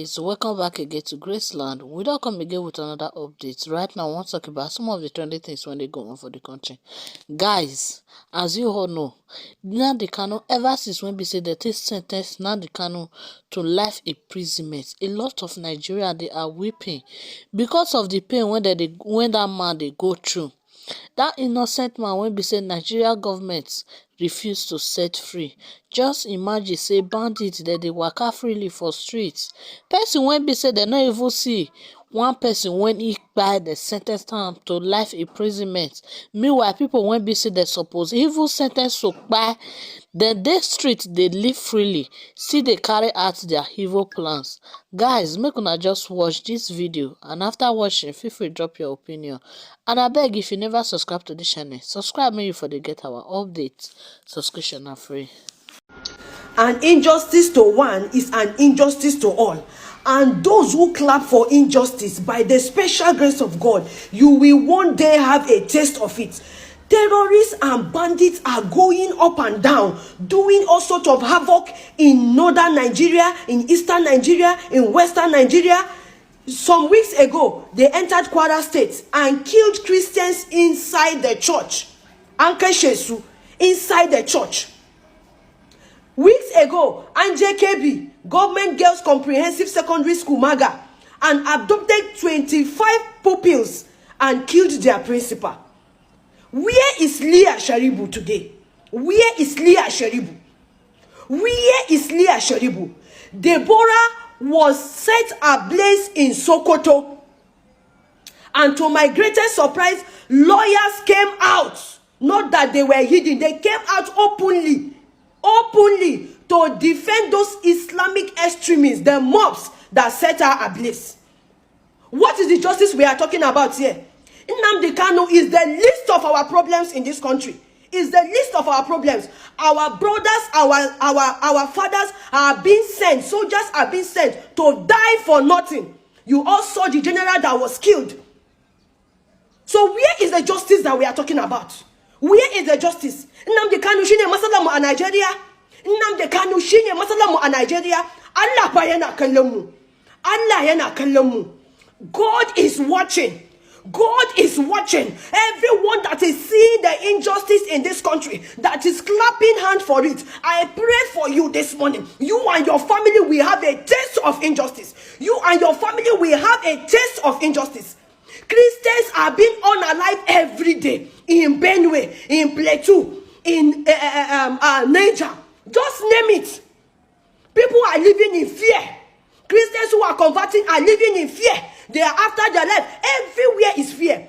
So welcome back again to Graceland. We don't come again with another update. Right now, I want to talk about some of the trending things when they go on for the country. Guys, as you all know, Nnamdi Kanu, ever since when we say that they sentenced Nnamdi Kanu to life imprisonment, a lot of Nigeria they are weeping because of the pain when that man they go through. That innocent man when be say Nigeria government refuse to set free. Just imagine say bandits that they waka freely for streets. Person when be say they no even see one person when he kpai the sentence am to life imprisonment. Meanwhile people when be say they suppose even sentence to kpai, then dey street they live freely, still they carry out their evil plans. Guys, make una just watch this video and after watching feel free drop your opinion. And I beg, if you never subscribe to this channel, subscribe make you for the get our updates. Subscription are free. An injustice to one is an injustice to all. And those who clap for injustice, by the special grace of God, you will one day have a taste of it. Terrorists and bandits are going up and down, doing all sorts of havoc in northern Nigeria, in eastern Nigeria, in western Nigeria. Some weeks ago, they entered Kwara State and killed Christians inside the church. Anke Shesu, inside the church. Weeks ago, NJKB, Government Girls Comprehensive Secondary School Maga, and abducted 25 pupils and killed their principal. Where is Leah Sharibu today? Where is Leah Sharibu? Where is Leah Sharibu? Deborah was set ablaze in Sokoto. And to my greatest surprise, lawyers came out. Not that they were hidden. They came out openly to defend those Islamic extremists, the mobs that set her ablaze. What is the justice we are talking about here? Nnamdi Kanu is the least of our problems in this country. Is the least of our problems. Our brothers, our fathers are being sent, soldiers are being sent to die for nothing. You all saw the general that was killed. So where is the justice that we are talking about? Where is the justice? Nnamdi Kanu shine masala mu a Nigeria. Nnamdi Kanu shine masala mu a Nigeria. Allah ba yana kallon mu. Allah yana kallon mu. God is watching. God is watching. Everyone that is seeing the injustice in this country, that is clapping hand for it, I pray for you this morning. You and your family will have a taste of injustice. You and your family will have a taste of injustice. Christians are being unalive every day in Benue, in Plateau, in Niger. Just name it. People are living in fear. Christians who are converting are living in fear. They are after their life. Everywhere is fear.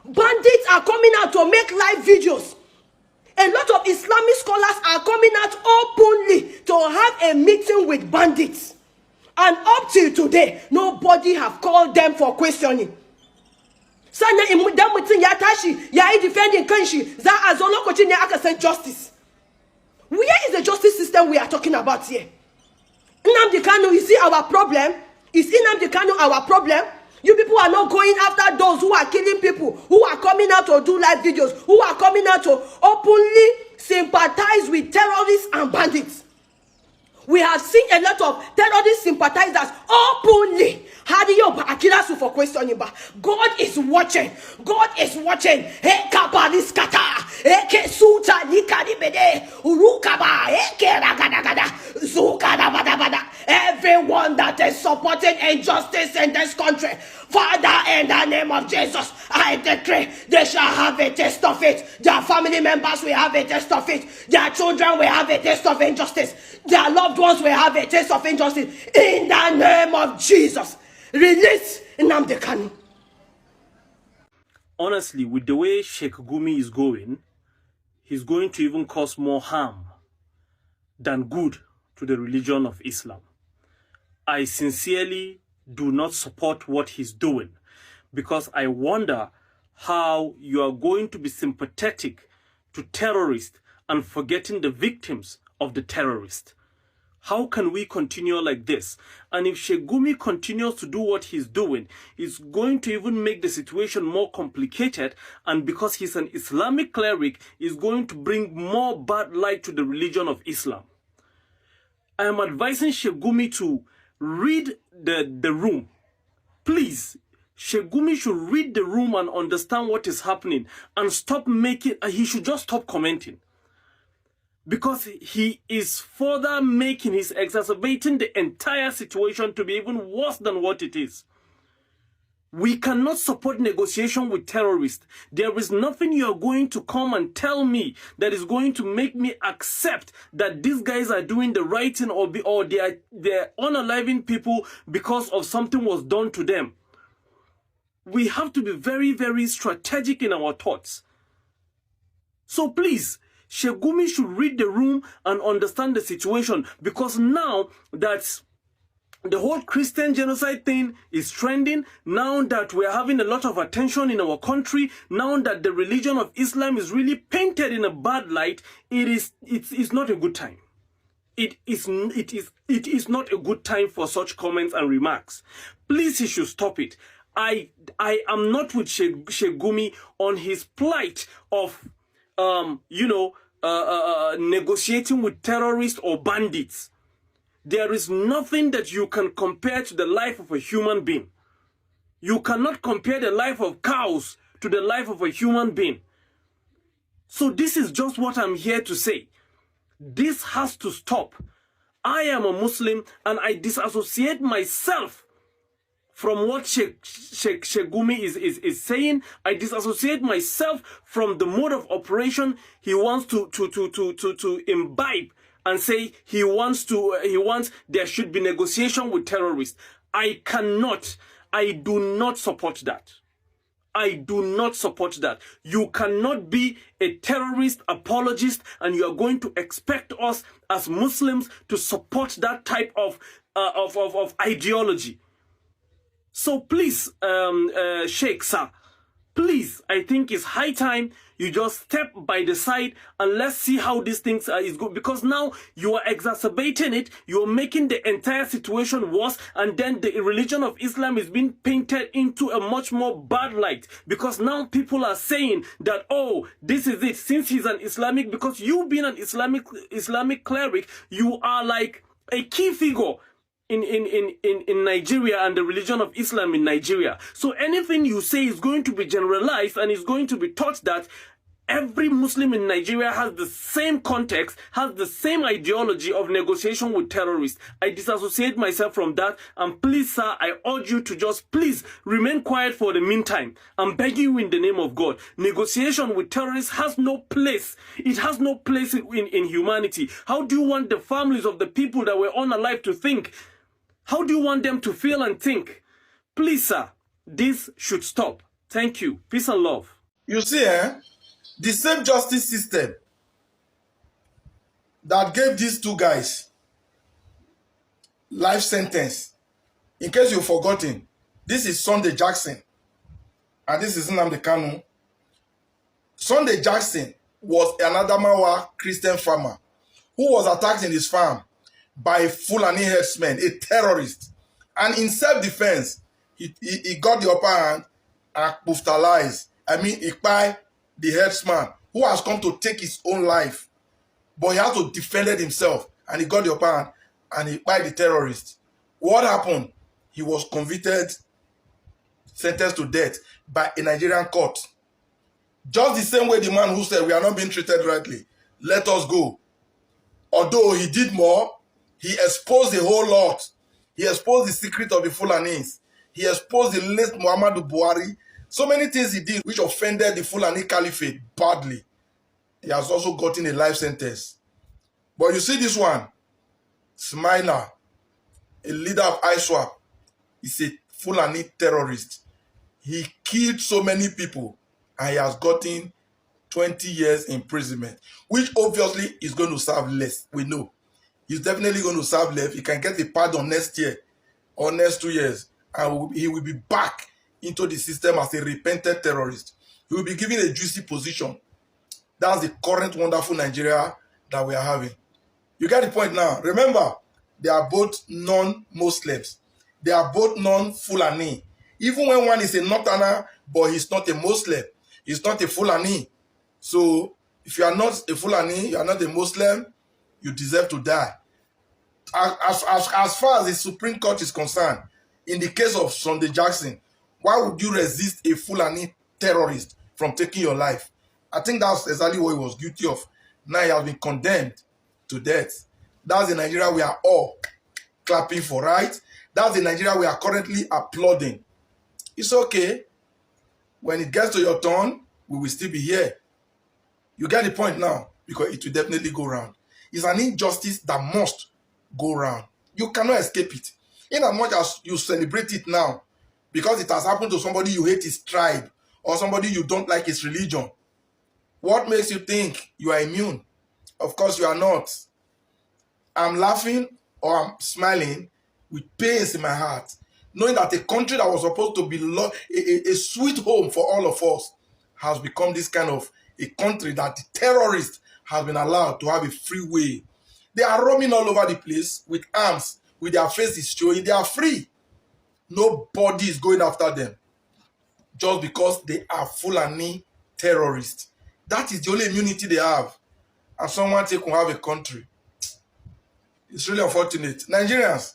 Bandits are coming out to make live videos. A lot of Islamic scholars are coming out openly to have a meeting with bandits. And up till today, nobody have called them for questioning. Sana imudan mutum ya tashi ya yi defending kanshi za a zo lokacin ne aka san justice. Where is the justice system we are talking about here? Nnamdi Kanu, you see our problem? Is Nnamdi Kanu our problem? You people are not going after those who are killing people, who are coming out to do live videos, who are coming out to openly sympathize with terrorists and bandits. We have seen a lot of terrorist sympathizers openly. For questioning, but God is watching. God is watching. Everyone that is supporting injustice in this country, Father, in the name of Jesus, I decree they shall have a taste of it. Their family members will have a taste of it. Their children will have a taste of injustice. Their loved ones will have a taste of injustice. In the name of Jesus, release Nnamdi Kanu. Honestly, with the way Sheikh Gumi is going, he's going to even cause more harm than good to the religion of Islam. I sincerely do not support what he's doing, because I wonder how you are going to be sympathetic to terrorists and forgetting the victims of the terrorists. How can we continue like this? And if Sheikh Gumi continues to do what he's doing, it's going to even make the situation more complicated. And because he's an Islamic cleric, is going to bring more bad light to the religion of Islam. I am advising Sheikh Gumi to read the room. Please, Sheikh Gumi should read the room and understand what is happening and stop making, he should just stop commenting. Because he is further he's exacerbating the entire situation to be even worse than what it is. We cannot support negotiation with terrorists. There is nothing you're going to come and tell me that is going to make me accept that these guys are doing the right thing or they're unaliving people because of something was done to them. We have to be very, very strategic in our thoughts. So please, Sheikh Gumi should read the room and understand the situation, because now that the whole Christian genocide thing is trending, now that we're having a lot of attention in our country, now that the religion of Islam is really painted in a bad light, it's not a good time. It is not a good time for such comments and remarks. Please, he should stop it. I am not with Sheikh Gumi on his plight of negotiating with terrorists or bandits. There is nothing that you can compare to the life of a human being. You cannot compare the life of cows to the life of a human being. So this is just what I'm here to say. This has to stop. I am a Muslim and I disassociate myself from what Sheikh Gumi is saying. I disassociate myself from the mode of operation he wants to imbibe and say he wants there should be negotiation with terrorists. I do not support that. I do not support that. You cannot be a terrorist apologist and you are going to expect us as Muslims to support that type of ideology. So please, Sheikh sir, please, I think it's high time you just step by the side and let's see how these things is good. Because now you are exacerbating it, you are making the entire situation worse, and then the religion of Islam is being painted into a much more bad light. Because now people are saying that, oh, this is it, since he's an Islamic, because you being an Islamic cleric, you are like a key figure in Nigeria and the religion of Islam in Nigeria. So anything you say is going to be generalized and is going to be taught that every Muslim in Nigeria has the same context, has the same ideology of negotiation with terrorists. I disassociate myself from that, and please, sir, I urge you to just please remain quiet for the meantime. I'm begging you in the name of God. Negotiation with terrorists has no place. It has no place in humanity. How do you want the families of the people that were unalive to think? How do you want them to feel and think? Please, sir, this should stop. Thank you. Peace and love. You see, the same justice system that gave these two guys life sentence, in case you've forgotten, this is Sunday Jackson and this is Nnamdi Kanu. Sunday Jackson was an Adamawa Christian farmer who was attacked in his farm by a Fulani herdsman, a terrorist. And in self-defense, he got the upper hand and brutalized. He killed the herdsman who has come to take his own life. But he had to defend himself, and he got the upper hand and he killed the terrorist. What happened? He was convicted, sentenced to death by a Nigerian court. Just the same way the man who said, we are not being treated rightly, let us go. Although he did more, he exposed a whole lot. He exposed the secret of the Fulanis. He exposed the late Muhammadu Buhari. So many things he did which offended the Fulani Caliphate badly. He has also gotten a life sentence. But you see this one, Smaila, a leader of ISWAP, is a Fulani terrorist. He killed so many people and he has gotten 20 years imprisonment, which obviously is going to serve less. We know. He's definitely going to serve less. He can get a pardon next year or next 2 years, and he will be back into the system as a repentant terrorist. He will be given a juicy position. That's the current wonderful Nigeria that we are having. You get the point now. Remember, they are both non-Muslims. They are both non-Fulani. Even when one is a Northerner, but he's not a Muslim. He's not a Fulani. So, if you are not a Fulani, you are not a Muslim, you deserve to die. As far as the Supreme Court is concerned, in the case of Sunday Jackson, why would you resist a Fulani terrorist from taking your life? I think that's exactly what he was guilty of. Now he has been condemned to death. That's the Nigeria we are all clapping for, right? That's the Nigeria we are currently applauding. It's okay. When it gets to your turn, we will still be here. You get the point now? Because it will definitely go round. It's an injustice that must go round. You cannot escape it. In as much as you celebrate it now, because it has happened to somebody you hate his tribe, or somebody you don't like his religion, what makes you think you are immune? Of course you are not. I'm laughing or I'm smiling with pains in my heart, knowing that a country that was supposed to be a sweet home for all of us has become this kind of a country that the terrorists have been allowed to have a free way. They are roaming all over the place with arms, with their faces showing. They are free. Nobody is going after them just because they are Fulani terrorists. That is the only immunity they have. And someone take will have a country. It's really unfortunate. Nigerians,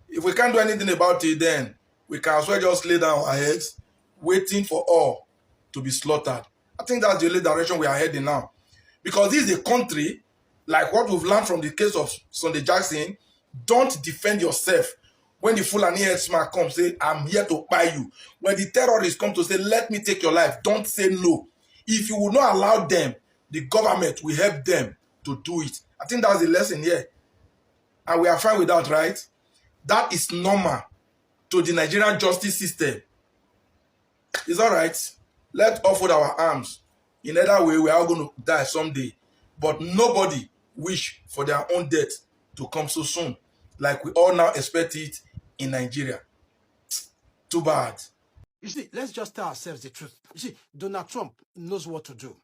if we can't do anything about it, then we can as well just lay down our heads, waiting for all to be slaughtered. I think that's the only direction we are heading now. Because this is a country, like what we've learned from the case of Sunday Jackson, don't defend yourself. When the Fulani headsman comes, say, I'm here to buy you. When the terrorists come to say, let me take your life, don't say no. If you will not allow them, the government will help them to do it. I think that's the lesson here. And we are fine with that, right? That is normal to the Nigerian justice system. It's all right. Let's offer our arms. In either way, we are all going to die someday. But nobody wish for their own death to come so soon, like we all now expect it in Nigeria. Too bad. You see, let's just tell ourselves the truth. You see, Donald Trump knows what to do.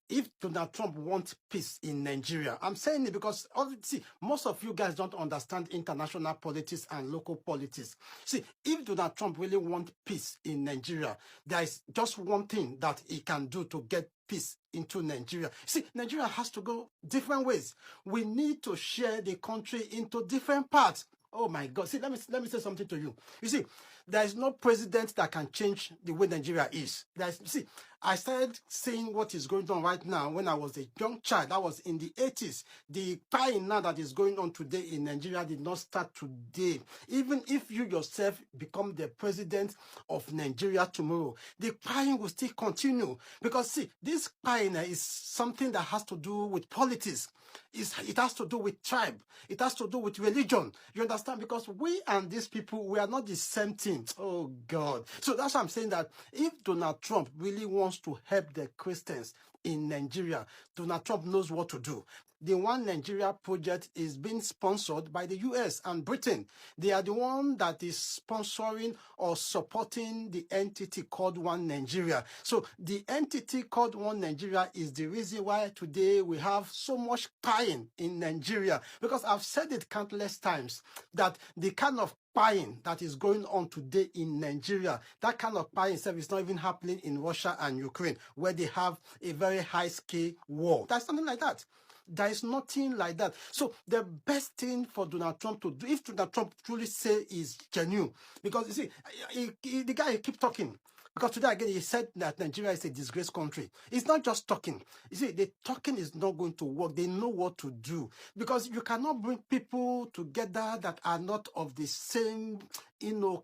If Donald Trump wants peace in Nigeria, I'm saying it because, see, most of you guys don't understand international politics and local politics. See, if Donald Trump really wants peace in Nigeria, there is just one thing that he can do to get peace into Nigeria. See, Nigeria has to go different ways. We need to share the country into different parts. Oh my God. See, let me say something to you. You see, there is no president that can change the way Nigeria is. See, I started seeing what is going on right now when I was a young child. That was in the 80s. The crying now that is going on today in Nigeria did not start today. Even if you yourself become the president of Nigeria tomorrow, the crying will still continue. Because see, this crying is something that has to do with politics. It has to do with tribe. It has to do with religion. You understand? Because we and these people, we are not the same thing. Oh, God. So that's why I'm saying that if Donald Trump really wants to help the Christians in Nigeria, Donald Trump knows what to do. The One Nigeria project is being sponsored by the US and Britain. They are the one that is sponsoring or supporting the entity called One Nigeria. So the entity called One Nigeria is the reason why today we have so much crying in Nigeria. Because I've said it countless times that the kind of spying that is going on today in Nigeria, that kind of spying itself is not even happening in Russia and Ukraine, where they have a very high-scale war. There's something like that. There is nothing like that. So the best thing for Donald Trump to do, if Donald Trump truly say is genuine, because you see, the guy keep talking. Because today again he said that Nigeria is a disgraced country. It's not just talking. You see, the talking is not going to work. They know what to do. Because you cannot bring people together that are not of the same,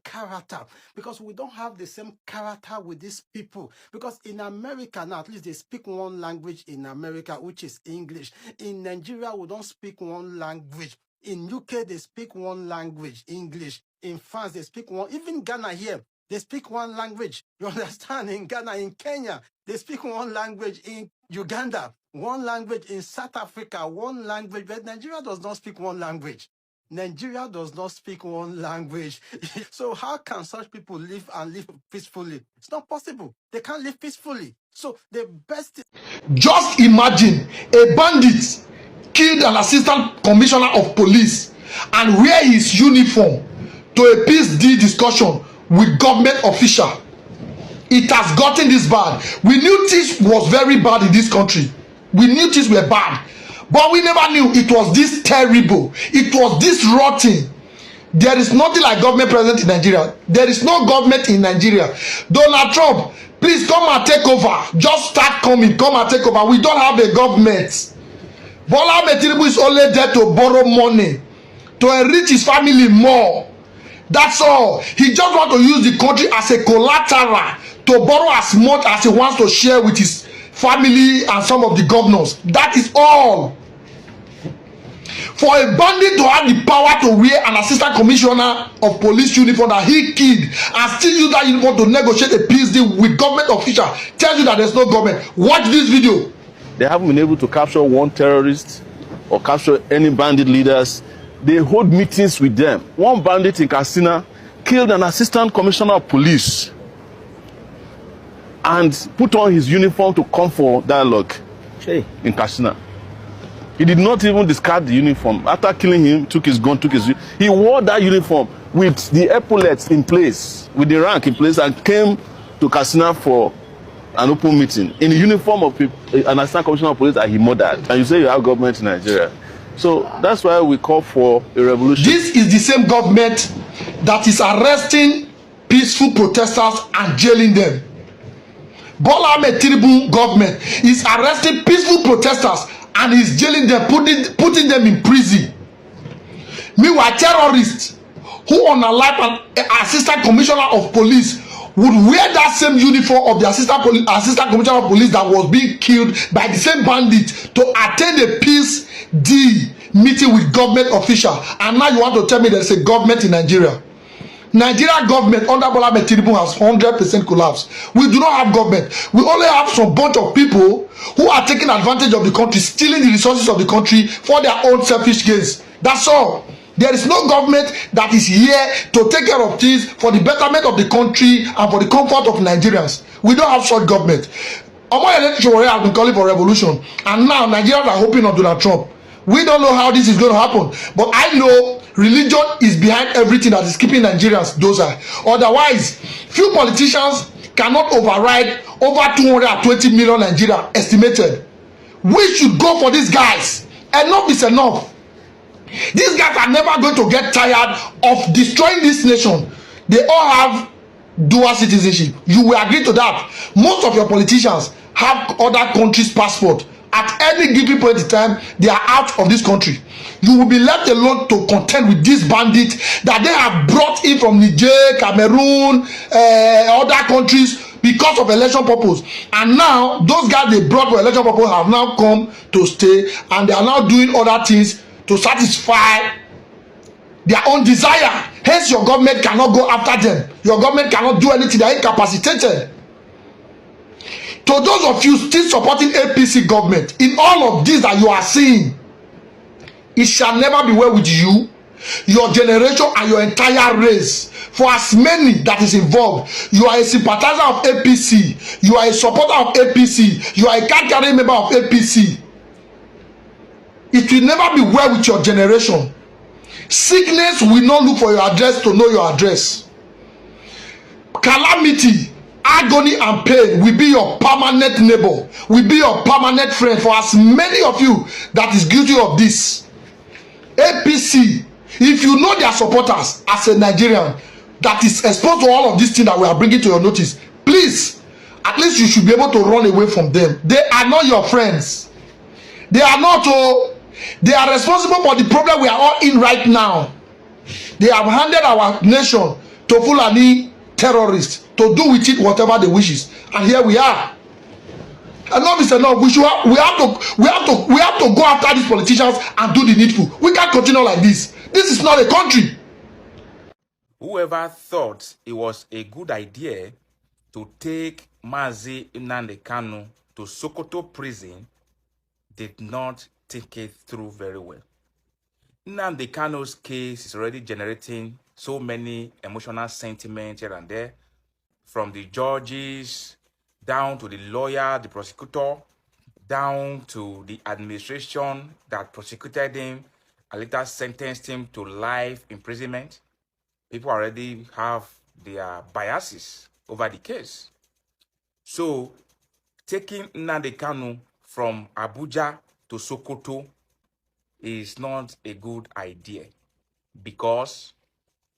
character. Because we don't have the same character with these people. Because in America now, at least they speak one language in America, which is English. In Nigeria, we don't speak one language. In UK, they speak one language, English. In France, they speak one. Even Ghana here, they speak one language. You understand? In Ghana, in Kenya, they speak one language. In Uganda, one language. In South Africa, one language. But Nigeria does not speak one language. Nigeria does not speak one language. So how can such people live and live peacefully? It's not possible. They can't live peacefully. So the best... Just imagine a bandit killed an assistant commissioner of police and wear his uniform to a peace deal discussion with government official. It has gotten this bad. We knew this was very bad in this country. We knew things were bad. But we never knew it was this terrible. It was this rotten. There is nothing like government present in Nigeria. There is no government in Nigeria. Donald Trump, please come and take over. Just start coming. Come and take over. We don't have a government. Bola Ahmed Tinubu is only there to borrow money, to enrich his family more. That's all. He just want to use the country as a collateral to borrow as much as he wants to share with his family and some of the governors. That is all. For a bandit to have the power to wear an assistant commissioner of police uniform that he killed and still use that uniform to negotiate a peace deal with government official tells you that there's no government. Watch this video. They haven't been able to capture one terrorist or capture any bandit leaders. They hold meetings with them. One bandit in Katsina killed an assistant commissioner of police and put on his uniform to come for dialogue in Katsina. He did not even discard the uniform. After killing him, took his gun, he wore that uniform with the epaulets in place, with the rank in place, and came to Katsina for an open meeting in the uniform of an assistant commissioner of police that he murdered. And you say you have government in Nigeria. So that's why we call for a revolution. This is the same government that is arresting peaceful protesters and jailing them. Bola Ahmed Tinubu government is arresting peaceful protesters and is jailing them, putting them in prison. Meanwhile, terrorists who unalive an assistant commissioner of police would wear that same uniform of the assistant commissioner of police that was being killed by the same bandit to attend a peace deal meeting with government official. And now you want to tell me there's a government in Nigeria? Nigeria government under Bola Ahmed Tinubu has 100% collapsed. We do not have government. We only have some bunch of people who are taking advantage of the country, stealing the resources of the country for their own selfish gains. That's all. There is no government that is here to take care of things for the betterment of the country and for the comfort of Nigerians. We don't have such government. Omoyele Sowore has been calling for revolution, and now Nigerians are hoping on Donald Trump. We don't know how this is going to happen, but I know religion is behind everything that is keeping Nigerians docile. Otherwise, few politicians cannot override over 220 million Nigerians estimated. We should go for these guys. Enough is enough. These guys are never going to get tired of destroying this nation. They all have dual citizenship. You will agree to that. Most of your politicians have other countries' passport. At any given point in time, they are out of this country. You will be left alone to contend with these bandits that they have brought in from Niger, Cameroon, other countries because of election purpose. And now, those guys they brought for election purpose have now come to stay, and they are now doing other things to satisfy their own desire. Hence, your government cannot go after them. Your government cannot do anything. They are incapacitated. To those of you still supporting APC government, in all of this that you are seeing, it shall never be well with you, your generation, and your entire race. For as many that is involved, you are a sympathizer of APC, you are a supporter of APC, you are a card-carrying member of APC. It will never be well with your generation. Sickness will not look for your address to know your address. Calamity, agony and pain will be your permanent neighbor, will be your permanent friend for as many of you that is guilty of this. APC, if you know their supporters as a Nigerian that is exposed to all of these things that we are bringing to your notice, please, at least you should be able to run away from them. They are not your friends. They are not. They are responsible for the problem we are all in right now. They have handed our nation to Fulani terrorists to do with it whatever they wishes, and here we are. Enough is enough. We have to go after these politicians and do the needful. We can't continue like this. This is not a country. Whoever thought it was a good idea to take Mazi Nnamdi Kanu to Sokoto prison did not think it through very well. Nnamdi Kanu's case is already generating so many emotional sentiments here and there, from the judges, down to the lawyer, the prosecutor, down to the administration that prosecuted him and later sentenced him to life imprisonment. People already have their biases over the case. So, taking Nnamdi Kanu from Abuja to Sokoto is not a good idea because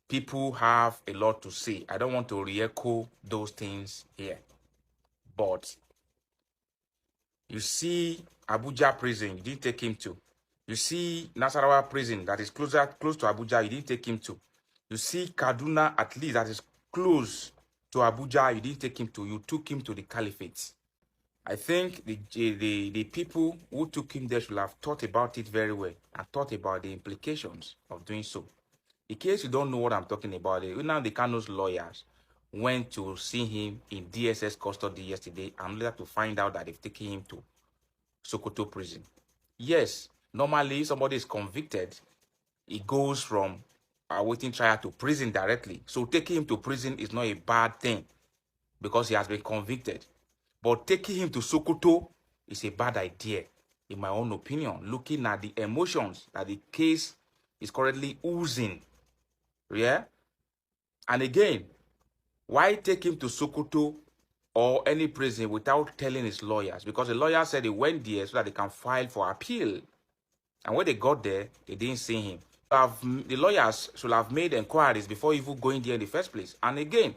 people have a lot to say. I don't want to re-echo those things here. But you see Abuja prison, you didn't take him to. You see Nasarawa prison that is close to Abuja, you didn't take him to. You see Kaduna, at least, that is close to Abuja, you didn't take him to. You took him to the caliphate. I think the people who took him there should have thought about it very well and thought about the implications of doing so. In case you don't know what I'm talking about, now the Kano's lawyers went to see him in DSS custody yesterday and later to find out that they've taken him to Sokoto prison. Yes, normally if somebody is convicted, he goes from awaiting trial to prison directly. So taking him to prison is not a bad thing because he has been convicted. But taking him to Sokoto is a bad idea, in my own opinion, looking at the emotions that the case is currently oozing. Yeah? And again, why take him to Sokoto or any prison without telling his lawyers? Because the lawyer said he went there so that they can file for appeal. And when they got there, they didn't see him. The lawyers should have made inquiries before even going there in the first place. And again,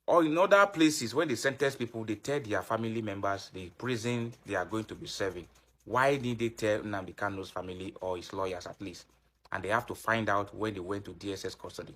or in other places, when they sentence people, they tell their family members the prison they are going to be serving. Why did they tell Nnamdi Kano's family or his lawyers at least? And they have to find out when they went to DSS custody.